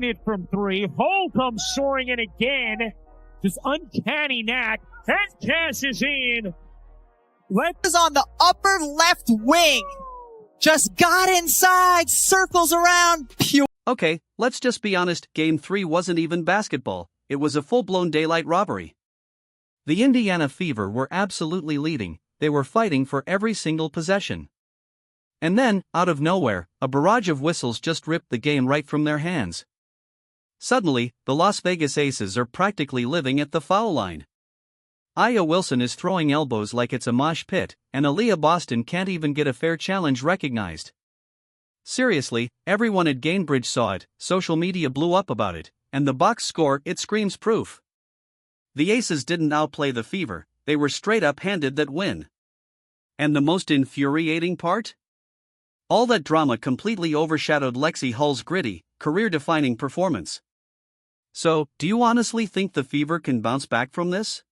It from three. Hull comes soaring in again. Just uncanny knack. And cashes in. Is on the upper left wing. Just got inside, circles around, pure. Okay, let's just be honest, Game 3 wasn't even basketball, it was a full-blown daylight robbery. The Indiana Fever were absolutely leading, they were fighting for every single possession. And then, out of nowhere, a barrage of whistles just ripped the game right from their hands. Suddenly, the Las Vegas Aces are practically living at the foul line. Aaliyah Wilson is throwing elbows like it's a mosh pit, and Aaliyah Boston can't even get a fair challenge recognized. Seriously, everyone at Gainbridge saw it, social media blew up about it, and the box score, it screams proof. The Aces didn't outplay the Fever, they were straight up handed that win. And the most infuriating part? All that drama completely overshadowed Lexi Hull's gritty, career-defining performance. So, do you honestly think the Fever can bounce back from this?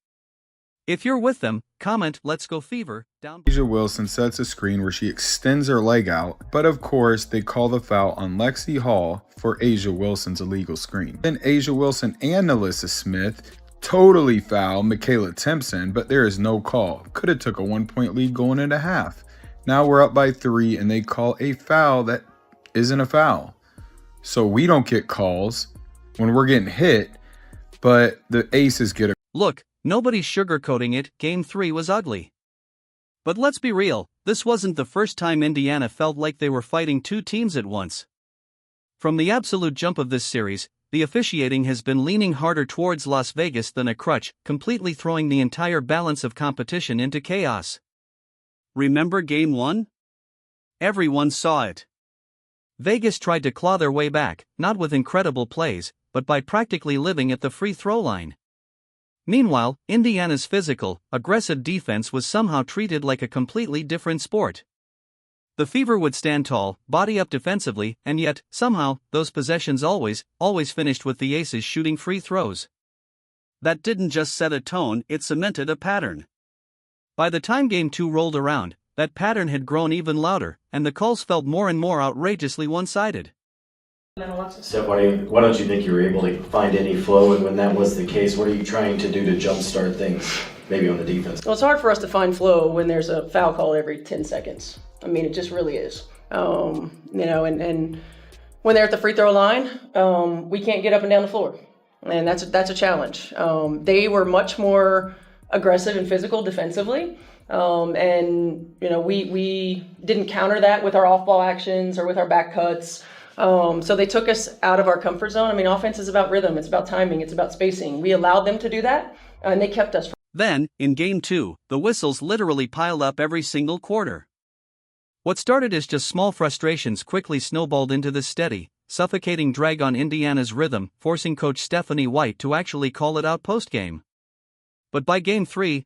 If you're with them, comment "Let's go Fever" down below. Aaliyah Wilson sets a screen where she extends her leg out, but of course they call the foul on Lexi Hull for Aaliyah Wilson's illegal screen. Then Aaliyah Wilson and Alyssa Smith totally foul Michaela Timpson, but there is no call. Could have took a 1-point lead going into half. Now we're up by 3 and they call a foul that isn't a foul. So we don't get calls when we're getting hit, but the Aces get a. Look, nobody's sugarcoating it, Game 3 was ugly. But let's be real, this wasn't the first time Indiana felt like they were fighting two teams at once. From the absolute jump of this series, the officiating has been leaning harder towards Las Vegas than a crutch, completely throwing the entire balance of competition into chaos. Remember Game 1? Everyone saw it. Vegas tried to claw their way back, not with incredible plays, but by practically living at the free throw line. Meanwhile, Indiana's physical, aggressive defense was somehow treated like a completely different sport. The Fever would stand tall, body up defensively, and yet, somehow, those possessions always finished with the Aces shooting free throws. That didn't just set a tone, it cemented a pattern. By the time Game 2 rolled around, that pattern had grown even louder, and the calls felt more and more outrageously one-sided. Steph, why don't you think you were able to find any flow, and when that was the case, what are you trying to do to jumpstart things, maybe on the defense? Well, it's hard for us to find flow when there's a foul call every 10 seconds. I mean, it just really is. And when they're at the free throw line, we can't get up and down the floor, and that's a challenge. They were much more aggressive and physical defensively, we didn't counter that with our off-ball actions or with our back cuts. So they took us out of our comfort zone. I mean, offense is about rhythm, it's about timing, it's about spacing. We allowed them to do that, and they kept us. Then, in Game 2, the whistles literally piled up every single quarter. What started as just small frustrations quickly snowballed into this steady, suffocating drag on Indiana's rhythm, forcing coach Stephanie White to actually call it out post-game. But by Game 3,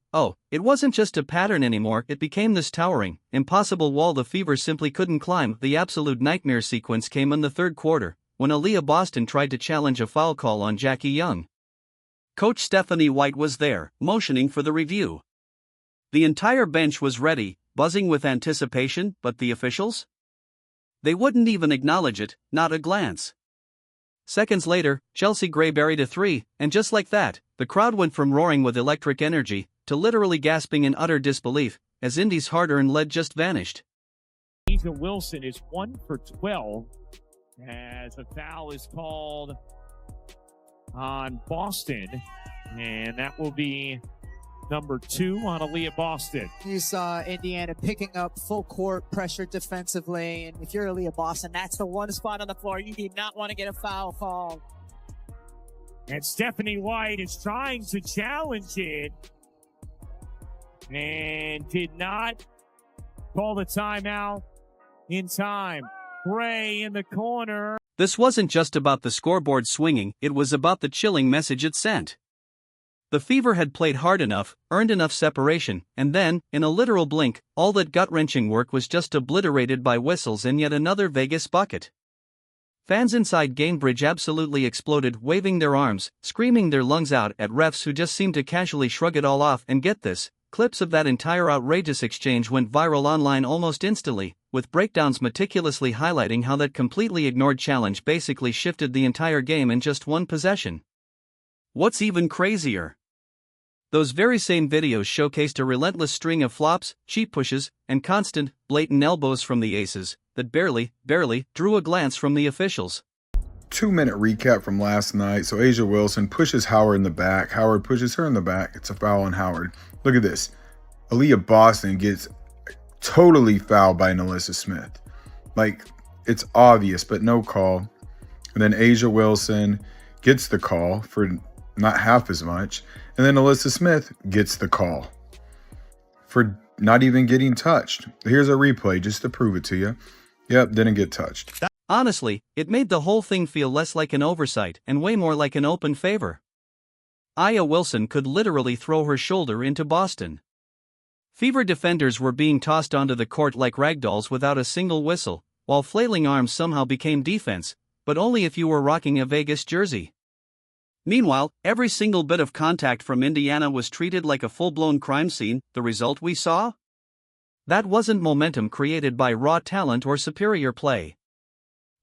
it wasn't just a pattern anymore, it became this towering, impossible wall the Fever simply couldn't climb. The absolute nightmare sequence came in the third quarter, when Aaliyah Boston tried to challenge a foul call on Jackie Young. Coach Stephanie White was there, motioning for the review. The entire bench was ready, buzzing with anticipation, but the officials? They wouldn't even acknowledge it, not a glance. Seconds later, Chelsea Gray buried a 3, and just like that, the crowd went from roaring with electric energy to literally gasping in utter disbelief, as Indy's hard-earned lead just vanished. Aaliyah Wilson is 1 for 12 as a foul is called on Boston, and that will be number 2 on Aaliyah Boston. You saw Indiana picking up full court pressure defensively, and if you're Aaliyah Boston, that's the one spot on the floor you do not want to get a foul called. And Stephanie White is trying to challenge it and did not call the timeout in time. Gray in the corner. This wasn't just about the scoreboard swinging, it was about the chilling message it sent. The Fever had played hard enough, earned enough separation, and then, in a literal blink, all that gut-wrenching work was just obliterated by whistles and yet another Vegas bucket. Fans inside Gainbridge absolutely exploded, waving their arms, screaming their lungs out at refs who just seemed to casually shrug it all off, and get this, clips of that entire outrageous exchange went viral online almost instantly, with breakdowns meticulously highlighting how that completely ignored challenge basically shifted the entire game in just one possession. What's even crazier? Those very same videos showcased a relentless string of flops, cheap pushes, and constant, blatant elbows from the aces that barely drew a glance from the officials. 2-minute recap from last night. So A'ja Wilson pushes Howard in the back. Howard pushes her in the back. It's a foul on Howard. Look at this. Aaliyah Boston gets totally fouled by Nalissa Smith. Like, it's obvious, but no call. And then A'ja Wilson gets the call for not half as much. And then Nalissa Smith gets the call for not even getting touched. Here's a replay just to prove it to you. Yep, didn't get touched. Honestly, it made the whole thing feel less like an oversight and way more like an open favor. A'ja Wilson could literally throw her shoulder into Boston. Fever defenders were being tossed onto the court like ragdolls without a single whistle, while flailing arms somehow became defense, but only if you were rocking a Vegas jersey. Meanwhile, every single bit of contact from Indiana was treated like a full-blown crime scene. The result we saw? That wasn't momentum created by raw talent or superior play.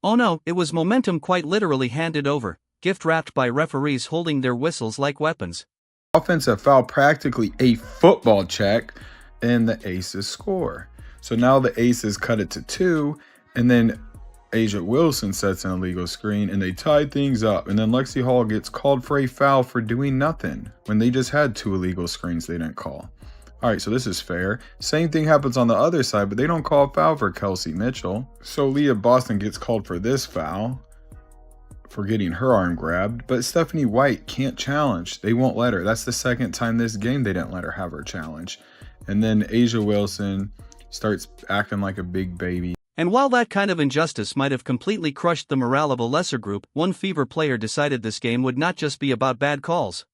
Oh no, it was momentum quite literally handed over, gift-wrapped by referees holding their whistles like weapons. Offensive foul, practically a football check, and the Aces score. So now the Aces cut it to 2, and then A'ja Wilson sets an illegal screen, and they tied things up. And then Lexi Hull gets called for a foul for doing nothing when they just had 2 illegal screens they didn't call. All right, so this is fair. Same thing happens on the other side, but they don't call a foul for Kelsey Mitchell. So Aaliyah Boston gets called for this foul for getting her arm grabbed, but Stephanie White can't challenge. They won't let her. That's the second time this game they didn't let her have her challenge. And then A'ja Wilson starts acting like a big baby. And while that kind of injustice might have completely crushed the morale of a lesser group, one Fever player decided this game would not just be about bad calls.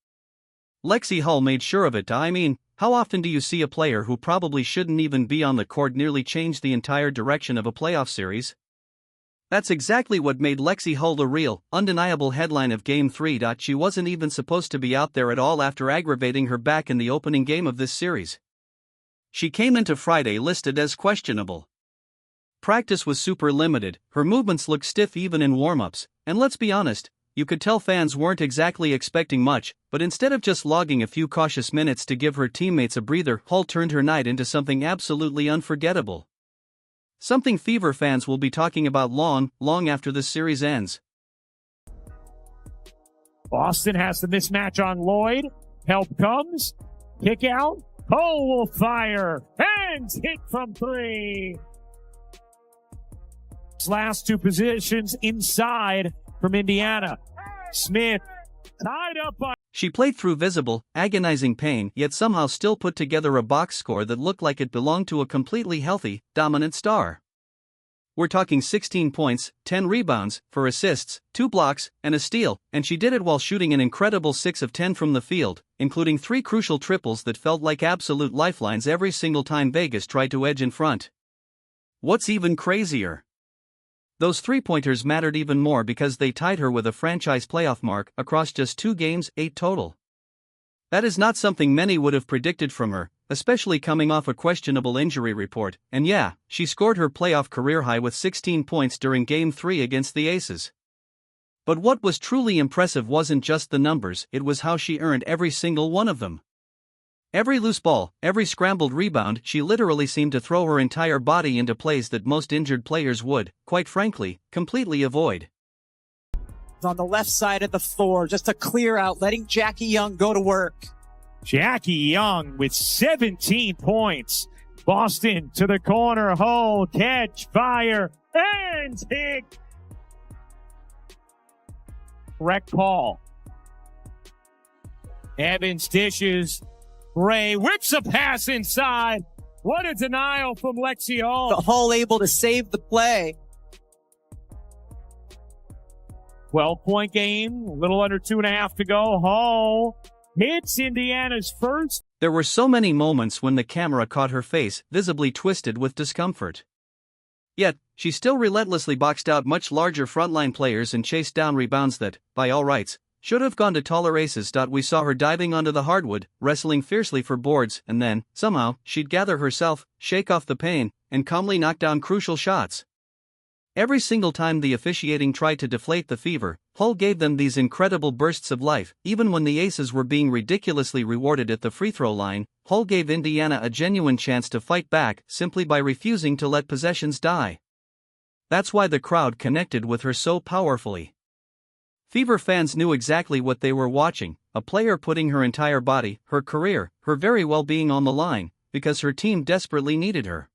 Lexi Hull made sure of it. I mean, how often do you see a player who probably shouldn't even be on the court nearly change the entire direction of a playoff series? That's exactly what made Lexi Hull the real, undeniable headline of Game 3. She wasn't even supposed to be out there at all after aggravating her back in the opening game of this series. She came into Friday listed as questionable. Practice was super limited, her movements looked stiff even in warm-ups, and let's be honest, you could tell fans weren't exactly expecting much, but instead of just logging a few cautious minutes to give her teammates a breather, Hull turned her night into something absolutely unforgettable. Something Fever fans will be talking about long after this series ends. Boston has the mismatch on Lloyd. Help comes. Kick out. Hull will fire. And hit from 3. Last 2 positions inside from Indiana. Smith tied up by. She played through visible, agonizing pain, yet somehow still put together a box score that looked like it belonged to a completely healthy, dominant star. We're talking 16 points, 10 rebounds, 4 assists, 2 blocks, and a steal, and she did it while shooting an incredible 6 of 10 from the field, including 3 crucial triples that felt like absolute lifelines every single time Vegas tried to edge in front. What's even crazier? Those 3-pointers mattered even more because they tied her with a franchise playoff mark across just 2 games, 8 total. That is not something many would have predicted from her, especially coming off a questionable injury report, and yeah, she scored her playoff career high with 16 points during Game 3 against the Aces. But what was truly impressive wasn't just the numbers, it was how she earned every single one of them. Every loose ball, every scrambled rebound, she literally seemed to throw her entire body into plays that most injured players would, quite frankly, completely avoid. On the left side of the floor, just a clear out, letting Jackie Young go to work. Jackie Young with 17 points. Boston to the corner. Hull, catch, fire, and hit. Correct call. Evans dishes. Ray whips a pass inside. What a denial from Lexi Hull. The Hull able to save the play. 12-point game, a little under 2.5 to go. Hull hits Indiana's first. There were so many moments when the camera caught her face, visibly twisted with discomfort. Yet, she still relentlessly boxed out much larger frontline players and chased down rebounds that, by all rights, Should have gone to taller aces. We saw her diving onto the hardwood, wrestling fiercely for boards, and then, somehow, she'd gather herself, shake off the pain, and calmly knock down crucial shots. Every single time the officiating tried to deflate the Fever, Hull gave them these incredible bursts of life. Even when the aces were being ridiculously rewarded at the free throw line, Hull gave Indiana a genuine chance to fight back simply by refusing to let possessions die. That's why the crowd connected with her so powerfully. Fever fans knew exactly what they were watching, a player putting her entire body, her career, her very well-being on the line, because her team desperately needed her.